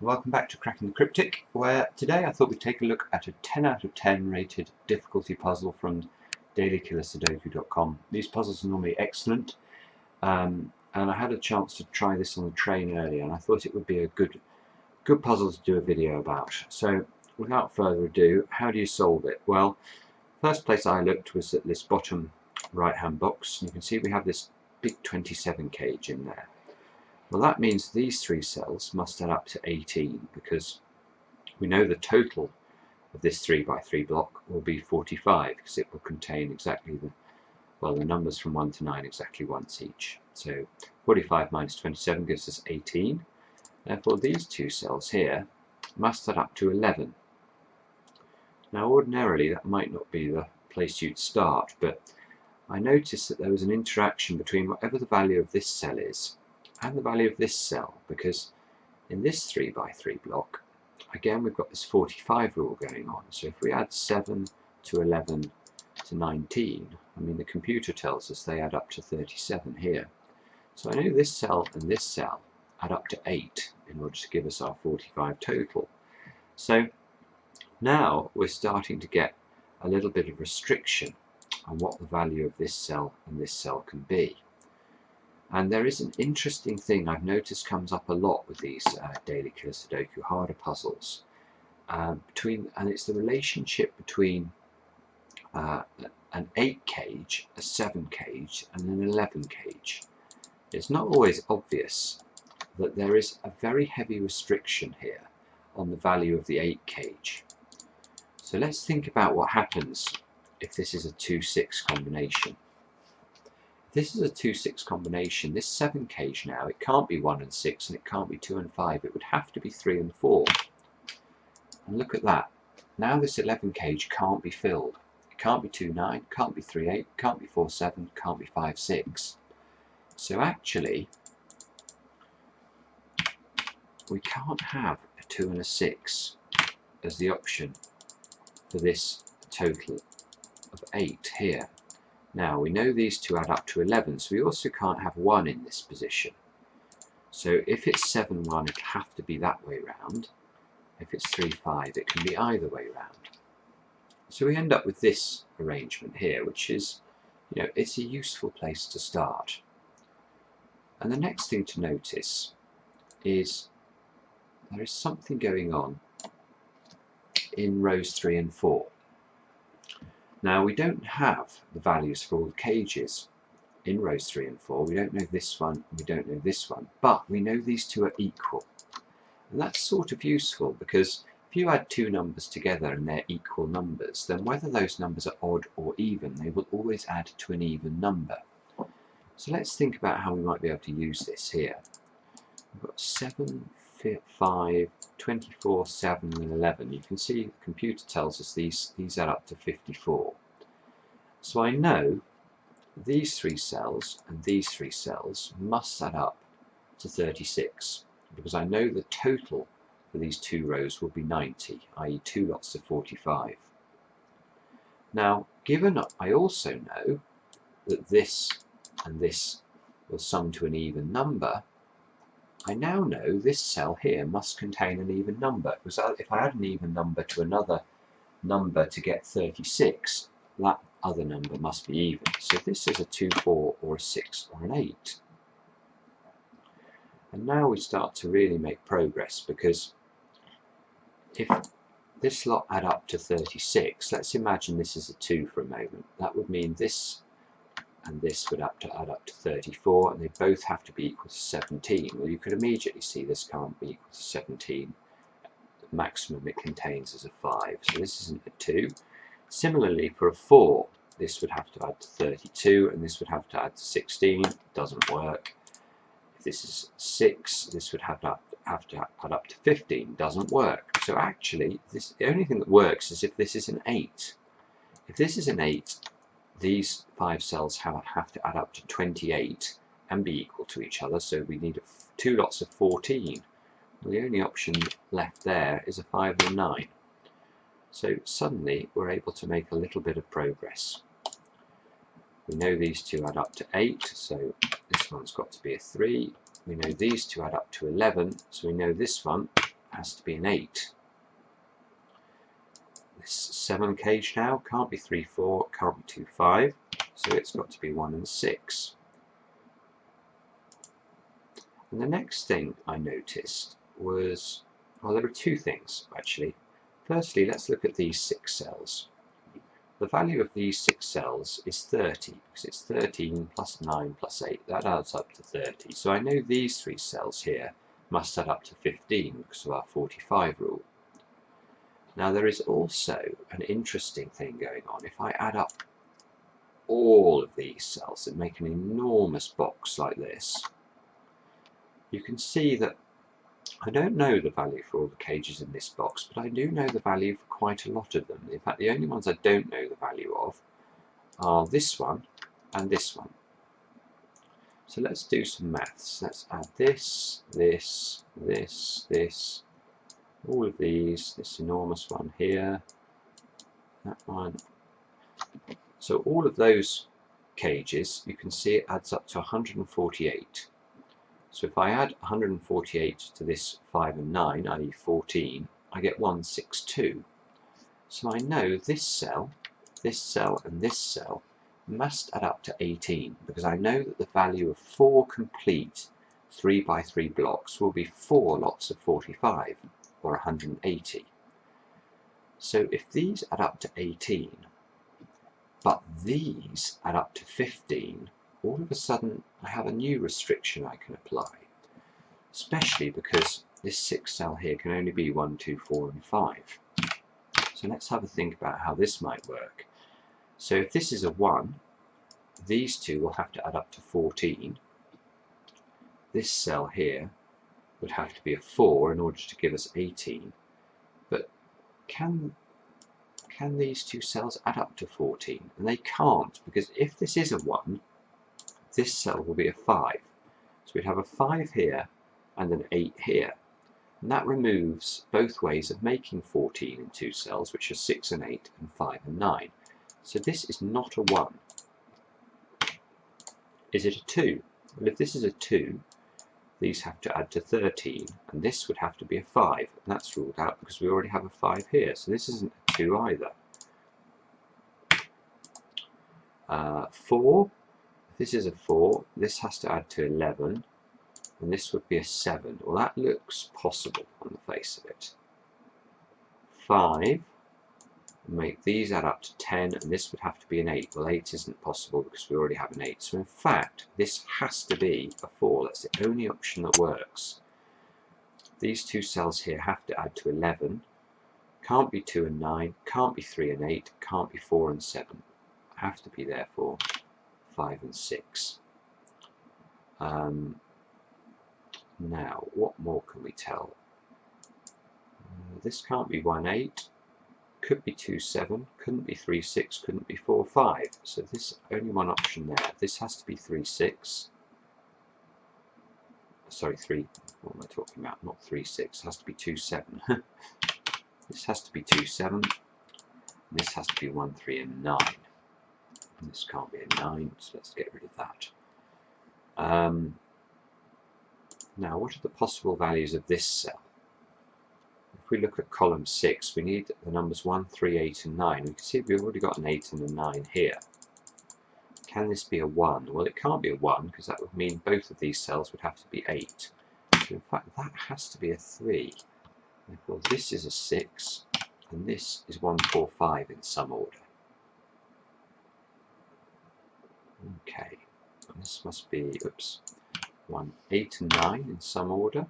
welcome back to Cracking the Cryptic, where today I thought we'd take a look at a 10 out of 10 rated difficulty puzzle from dailykillersudoku.com. These puzzles are normally excellent, and I had a chance to try this on the train earlier, and I thought it would be a good puzzle to do a video about. So without further ado, how do you solve it? Well, first place I looked was at this bottom right hand box. You can see we have this big 27 cage in there. Well, that means these three cells must add up to 18, because we know the total of this 3x3 block will be 45, because it will contain exactly the numbers from 1 to 9 exactly once each. So 45 minus 27 gives us 18. Therefore these two cells here must add up to 11. Now ordinarily that might not be the place you'd start, but I noticed that there was an interaction between whatever the value of this cell is and the value of this cell, because in this 3x3 block, again we've got this 45 rule going on. So if we add 7 to 11 to 19, I mean the computer tells us they add up to 37 here. So I know this cell and this cell add up to 8 in order to give us our 45 total. So now we're starting to get a little bit of restriction on what the value of this cell and this cell can be. And there is an interesting thing I've noticed comes up a lot with these Daily Killer Sudoku harder puzzles, and it's the relationship between an 8 cage, a 7 cage and an 11 cage. It's not always obvious that there is a very heavy restriction here on the value of the 8 cage. So let's think about what happens if this is a 2-6 combination. This is a 2-6 combination. This 7 cage now, it can't be 1 and 6 and it can't be 2 and 5. It would have to be 3 and 4. And look at that. Now this 11 cage can't be filled. It can't be 2-9, can't be 3-8, can't be 4-7, can't be 5-6. So actually, we can't have a 2 and a 6 as the option for this total of 8 here. Now we know these two add up to 11, so we also can't have 1 in this position. So if it's 7-1, it'll have to be that way round. If it's 3-5, it can be either way round. So we end up with this arrangement here, which is, it's a useful place to start. And the next thing to notice is there is something going on in rows 3 and 4. Now we don't have the values for all the cages in rows 3 and 4. We don't know this one, we don't know this one, but we know these two are equal. And that's sort of useful, because if you add two numbers together and they're equal numbers, then whether those numbers are odd or even, they will always add to an even number. So let's think about how we might be able to use this here. We've got 7, 5, 24, 7 and 11. You can see the computer tells us these add up to 54. So I know these three cells and these three cells must add up to 36, because I know the total for these two rows will be 90, i.e. 2 lots of 45. Now, given I also know that this and this will sum to an even number, I now know this cell here must contain an even number, because if I add an even number to another number to get 36, that other number must be even. So this is a 2, 4, or a 6, or an 8. And now we start to really make progress, because if this lot add up to 36, let's imagine this is a 2 for a moment. That would mean this and this would add up to 34, and they both have to be equal to 17. Well, you could immediately see this can't be equal to 17. The maximum it contains is a 5, so this isn't a 2. Similarly, for a 4, this would have to add to 32, and this would have to add to 16. Doesn't work. If this is 6, this would have to add up to 15. Doesn't work. So actually, the only thing that works is if this is an 8. If this is an 8, these 5 cells have to add up to 28 and be equal to each other, so we need 2 lots of 14. Well, the only option left there is a 5 or a 9. So suddenly we're able to make a little bit of progress. We know these two add up to 8, so this one's got to be a 3. We know these two add up to 11, so we know this one has to be an 8. This 7 cage now can't be 3, 4, can't be 2, 5, so it's got to be 1 and 6. And the next thing I noticed was, well, there are two things actually. Firstly, let's look at these 6 cells. The value of these 6 cells is 30, because it's 13 plus 9 plus 8. That adds up to 30. So I know these 3 cells here must add up to 15 because of our 45 rule. Now there is also an interesting thing going on. If I add up all of these cells and make an enormous box like this, you can see that I don't know the value for all the cages in this box, but I do know the value for quite a lot of them. In fact, the only ones I don't know the value of are this one and this one. So let's do some maths. Let's add this, this, this, this, all of these, this enormous one here, that one. So all of those cages, you can see it adds up to 148. So if I add 148 to this 5 and 9, i.e. 14, I get 162. So I know this cell, and this cell must add up to 18, because I know that the value of 4 complete 3 by 3 blocks will be 4 lots of 45, or 180. So if these add up to 18, but these add up to 15, all of a sudden I have a new restriction I can apply, especially because this 6 cell here can only be 1, 2, 4 and 5. So let's have a think about how this might work. So if this is a 1, these two will have to add up to 14. This cell here would have to be a 4 in order to give us 18. But can these two cells add up to 14? And they can't, because if this is a 1, this cell will be a 5. So we'd have a 5 here and an 8 here. And that removes both ways of making 14 in 2 cells, which are 6 and 8 and 5 and 9. So this is not a 1. Is it a 2? Well, if this is a 2, these have to add to 13, and this would have to be a 5, and that's ruled out because we already have a 5 here, so this isn't a 2 either. 4, if this is a 4, this has to add to 11, and this would be a 7. Well, that looks possible on the face of it. 5, make these add up to 10, and this would have to be an 8. Well, 8 isn't possible because we already have an 8. So in fact, this has to be a 4. That's the only option that works. These two cells here have to add to 11. Can't be 2 and 9. Can't be 3 and 8. Can't be 4 and 7. Have to be therefore 5 and 6. Now, what more can we tell? This can't be 1, 8. Could be 2, 7, couldn't be 3, 6, couldn't be 4, 5. So this only one option there. This has to be 3, 6. Sorry, 3. What am I talking about? Not 3, 6. It has to be 2, 7. This has to be 2, 7. And this has to be 1, 3, and 9. And this can't be a 9, so let's get rid of that. Now, what are the possible values of this cell? If we look at column 6, we need the numbers 1, 3, 8 and 9. We can see we've already got an 8 and a 9 here. Can this be a 1? Well, it can't be a 1 because that would mean both of these cells would have to be 8. So in fact, that has to be a 3. Therefore, this is a 6 and this is 1, 4, 5 in some order. Okay, and this must be, 1, 8 and 9 in some order.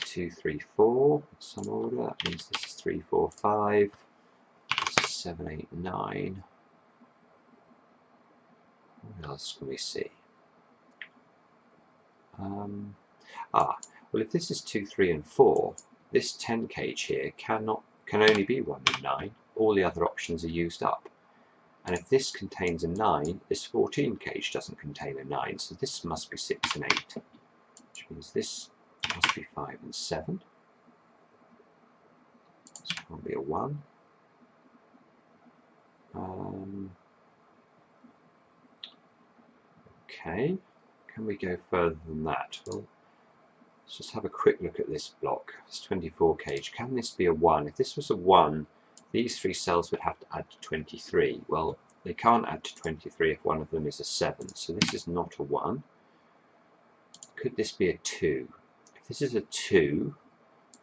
2, 3, 4 in some order. That means this is 3, 4, 5. This is 7, 8, 9. What else can we see? Well, if this is 2, 3, and 4, this 10 cage here can only be 1 and 9. All the other options are used up. And if this contains a 9, this 14 cage doesn't contain a 9, so this must be 6 and 8, which means this must be 5 and 7. This can't be a 1. Okay, can we go further than that? Well, Let's just have a quick look at this block. It's 24 cage. Can this be a 1? If this was a 1, these 3 cells would have to add to 23. Well, they can't add to 23 if one of them is a 7, so this is not a 1. Could this be a 2? If this is a 2,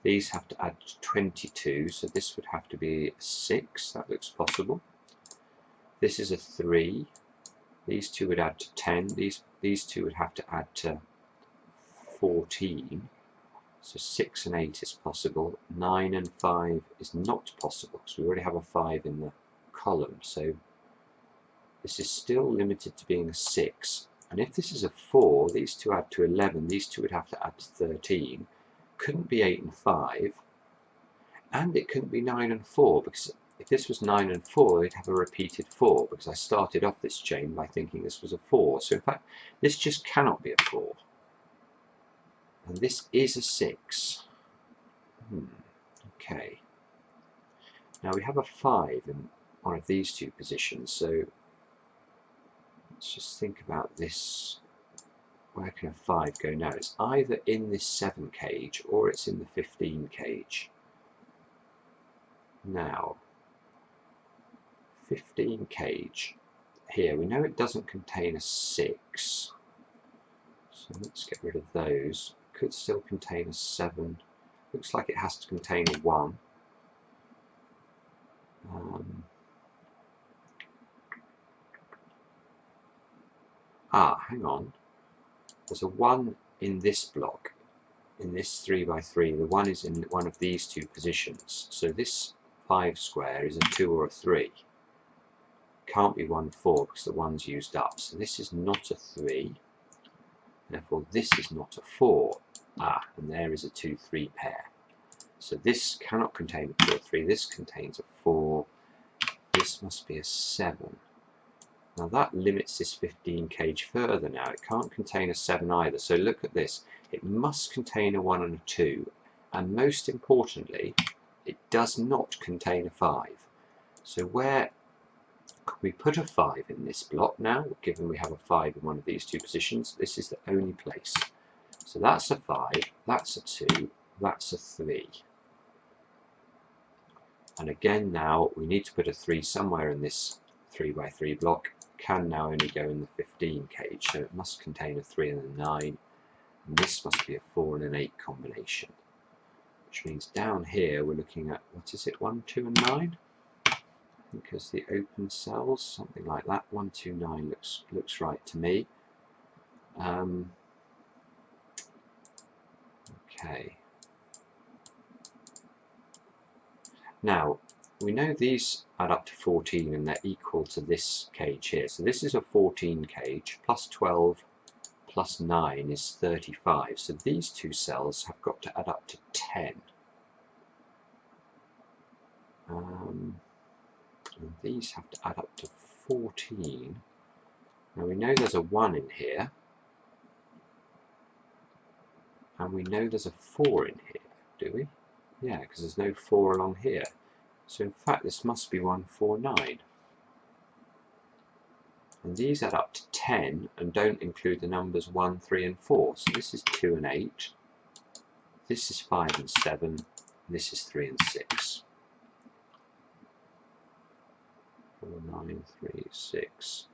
these have to add to 22, so this would have to be a 6. That looks possible. This is a 3. These two would add to 10. These two would have to add to 14. So 6 and 8 is possible. 9 and 5 is not possible because we already have a 5 in the column. So this is still limited to being a 6. And if this is a 4, these two add to 11. These two would have to add to 13. Couldn't be 8 and 5. And it couldn't be 9 and 4, because if this was 9 and 4, it'd have a repeated 4, because I started off this chain by thinking this was a 4. So in fact, this just cannot be a 4. And this is a 6. Okay. Now we have a 5 in one of these two positions, so let's just think about this. Where can a 5 go now? It's either in this 7 cage or it's in the 15 cage. Now, 15 cage. Here, we know it doesn't contain a 6. So let's get rid of those. Could still contain a 7. Looks like it has to contain a 1. Hang on. There's a 1 in this block, in this 3x3. The 1 is in one of these two positions. So this 5 square is a 2 or a 3. Can't be 1, 4 because the 1's used up. So this is not a 3. Therefore this is not a 4. And there is a 2, 3 pair. So this cannot contain a 2 or 3. This contains a 4. This must be a 7. Now that limits this 15 cage further now. It can't contain a 7 either. So look at this. It must contain a 1 and a 2. And most importantly, it does not contain a 5. So where could we put a 5 in this block now? Given we have a 5 in one of these two positions, this is the only place. So that's a 5, that's a 2, that's a 3. And again now, we need to put a 3 somewhere in this 3x3 block. Can now only go in the 15 cage, so it must contain a 3 and a 9. And this must be a 4 and an 8 combination. Which means down here we're looking at, what is it, 1, 2 and 9? I think as the open cells, something like that. 1, 2, 9 looks right to me. Okay. Now, we know these add up to 14 and they're equal to this cage here. So this is a 14 cage, plus 12 plus 9 is 35. So these two cells have got to add up to 10. And these have to add up to 14. Now we know there's a 1 in here. And we know there's a 4 in here, do we? Yeah, because there's no 4 along here. So in fact this must be 1, 4, 9. And these add up to 10 and don't include the numbers 1, 3 and 4. So this is 2 and 8. This is 5 and 7. And this is 3 and 6. 4, 9, 3, 6.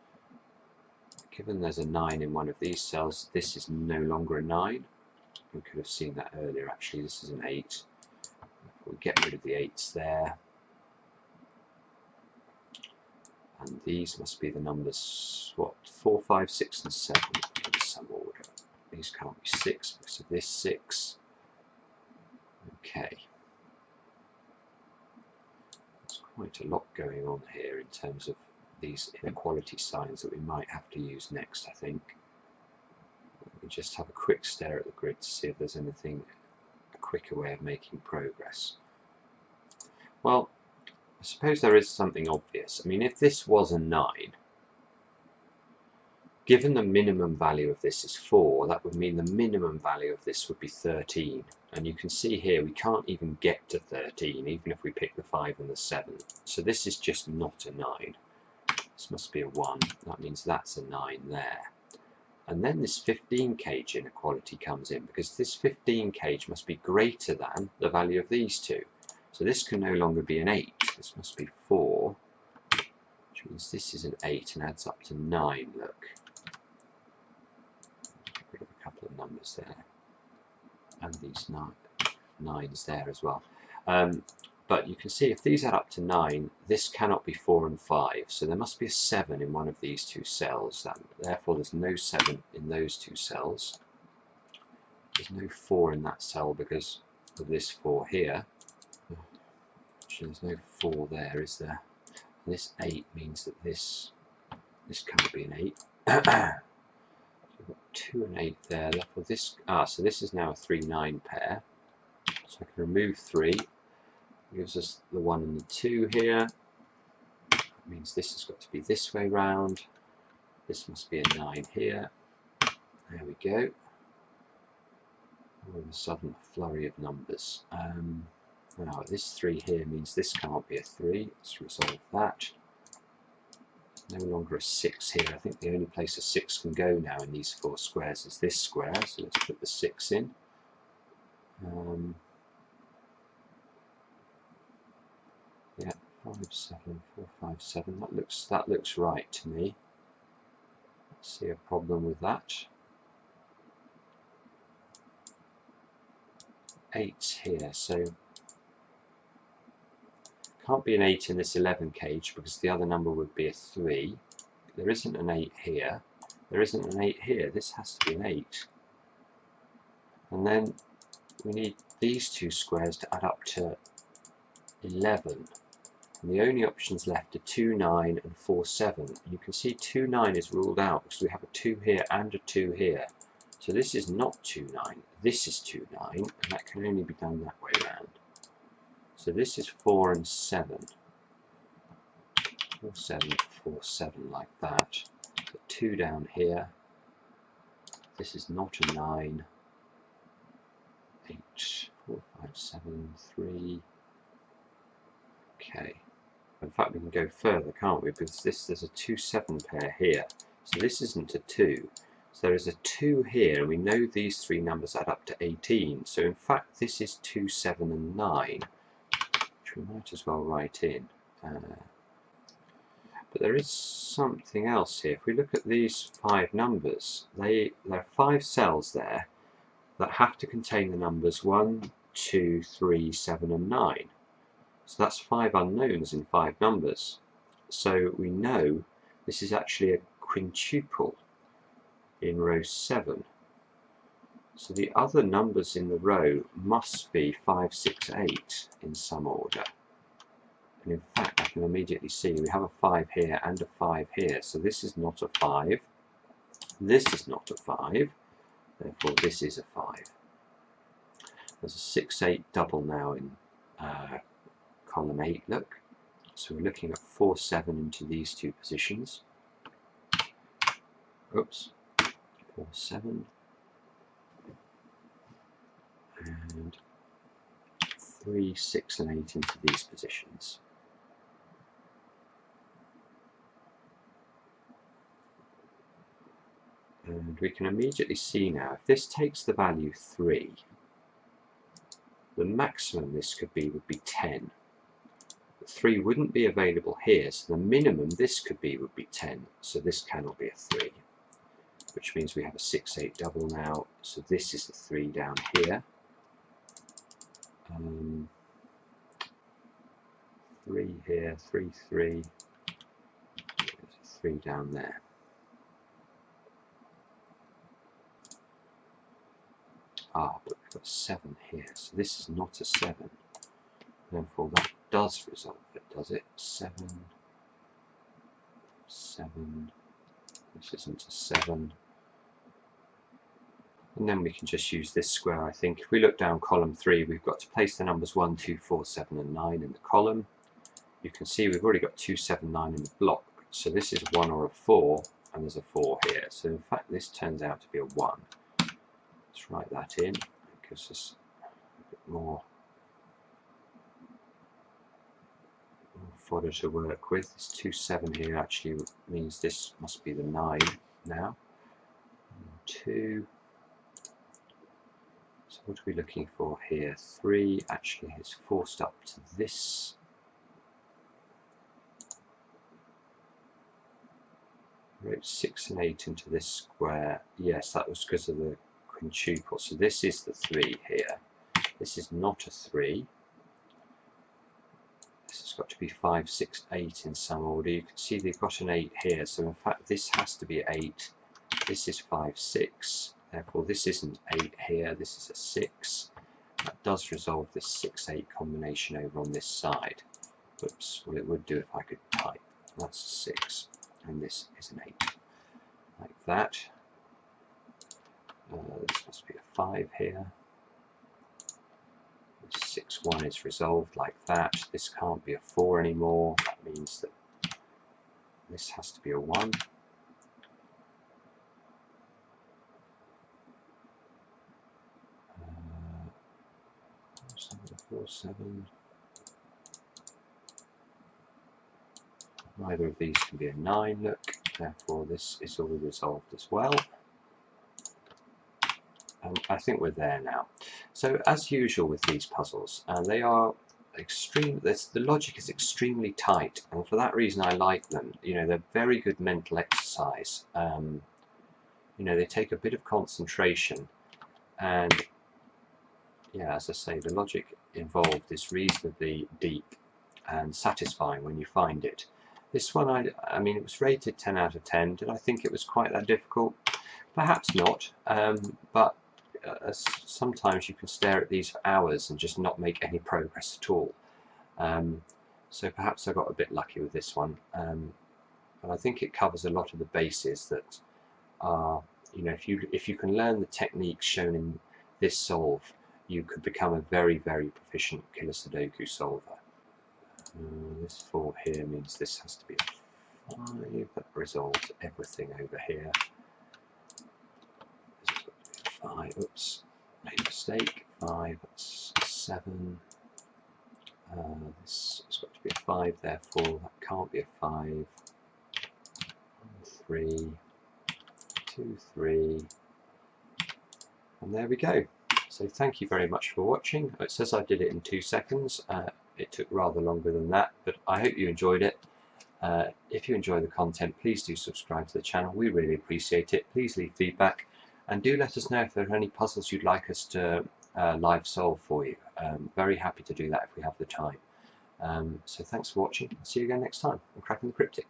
Given there's a 9 in one of these cells, this is no longer a 9. We could have seen that earlier actually. This is an 8. We'll get rid of the 8s there. And these must be the numbers, what, 4, 5, 6 and 7 in some order. These can't be 6 because of this 6. Okay. There's quite a lot going on here in terms of these inequality signs that we might have to use next, I think. Let me just have a quick stare at the grid to see if there's anything, a quicker way of making progress. Well, I suppose there is something obvious. I mean, if this was a 9, given the minimum value of this is 4, that would mean the minimum value of this would be 13. And you can see here we can't even get to 13, even if we pick the 5 and the 7. So this is just not a 9. This must be a 1. That means that's a 9 there. And then this 15 kg inequality comes in, because this 15 kg must be greater than the value of these two. So this can no longer be an 8, this must be 4, which means this is an 8 and adds up to 9, look. Get rid of a couple of numbers there, and these 9s there as well. But you can see if these add up to 9, this cannot be 4 and 5, so there must be a 7 in one of these two cells. Therefore there's no 7 in those two cells. There's no 4 in that cell because of this 4 here. There's no 4 there, is there? And this 8 means that this can't be an 8. So we've got 2 and 8 there. Therefore this, so this is now a 3-9 pair. So I can remove 3. Gives us the 1 and the 2 here. That means this has got to be this way round. This must be a 9 here. There we go. All of a sudden, a flurry of numbers. Now this 3 here means this can't be a 3. Let's resolve that. No longer a 6 here. I think the only place a 6 can go now in these 4 squares is this square. So let's put the 6 in. Yeah, 5, 7, 4, 5, 7. That looks right to me. Let's see a problem with that. 8's here, so can't be an 8 in this 11 kg because the other number would be a 3. There isn't an 8 here. There isn't an 8 here. This has to be an 8. And then we need these two squares to add up to 11. And the only options left are 2, 9 and 4, 7. You can see 2, 9 is ruled out because we have a 2 here and a 2 here. So this is not 2, 9. This is 2, 9, and that can only be done that way around. So this is 4 and 7. 4, 7, 4, 7 like that. Put 2 down here. This is not a 9. 8, 4, 5, 7, 3. Okay. In fact, we can go further, can't we? Because there's a 2, 7 pair here. So this isn't a 2. So there is a 2 here, and we know these 3 numbers add up to 18. So in fact, this is 2, 7 and 9, which we might as well write in. But there is something else here. If we look at these 5 numbers, there are 5 cells there that have to contain the numbers 1, 2, 3, 7 and 9. So that's 5 unknowns in 5 numbers. So we know this is actually a quintuple in row 7. So the other numbers in the row must be 5, 6, 8 in some order. And in fact, I can immediately see we have a 5 here and a 5 here. So this is not a 5. This is not a 5. Therefore, this is a 5. There's a 6, 8 double now in column 8, look. So we're looking at 4, 7 into these two positions. Oops. 4, 7. And 3, 6 and 8 into these positions. And we can immediately see now, if this takes the value 3, the maximum this could be would be 10. But 3 wouldn't be available here, so the minimum this could be would be 10, so this cannot be a 3. Which means we have a 6, 8 double now, so this is the 3 down here. 3 here, 3, 3, there's a 3 down there. But we've got 7 here, so this is not a 7. Therefore that does resolve it, does it? 7, 7, this isn't a 7. And then we can just use this square, I think. If we look down column 3, we've got to place the numbers 1, 2, 4, 7 and 9 in the column. You can see we've already got 2, 7, 9 in the block. So this is 1 or a 4, and there's a 4 here. So in fact this turns out to be a 1. Let's write that in. It gives us a bit more fodder to work with. This 2, 7 here actually means this must be the 9 now. 2. So what are we looking for here? 3 actually is forced up to this. Wrote 6 and 8 into this square. Yes, that was because of the quintuple. So this is the 3 here. This is not a 3. This has got to be 5, 6, 8 in some order. You can see they've got an 8 here. So in fact this has to be 8. This is 5, 6. Therefore this isn't 8 here. This is a 6. That does resolve this 6, 8 combination over on this side. Oops, well it would do if I could type. That's a 6. And this is an 8, like that. This must be a 5 here. This 6, 1 is resolved like that. This can't be a 4 anymore. That means that this has to be a 1. 4, 7. Neither of these can be a 9, look, therefore this is all resolved as well. And I think we're there now. So as usual with these puzzles, they are extreme, the logic is extremely tight, and for that reason I like them. You know, they're very good mental exercise. You know, they take a bit of concentration, and yeah, as I say, the logic involved is reasonably deep and satisfying when you find it. This one, I mean, it was rated 10 out of 10. Did I think it was quite that difficult? Perhaps not, but sometimes you can stare at these for hours and just not make any progress at all. So perhaps I got a bit lucky with this one. But I think it covers a lot of the bases that are, you know, if you can learn the techniques shown in this solve, you could become a very, very proficient killer Sudoku solver. This 4 here means this has to be a 5. That resolves everything over here. This has got to be a 5. Oops, made a mistake. 5, that's 7. This has got to be a 5, therefore that can't be a 5. 3, 2, 3. And there we go. So thank you very much for watching. It says I did it in 2 seconds. It took rather longer than that, but I hope you enjoyed it. If you enjoy the content, please do subscribe to the channel. We really appreciate it. Please leave feedback, and do let us know if there are any puzzles you'd like us to live solve for you. Very happy to do that if we have the time. So thanks for watching. See you again next time on Cracking the Cryptic.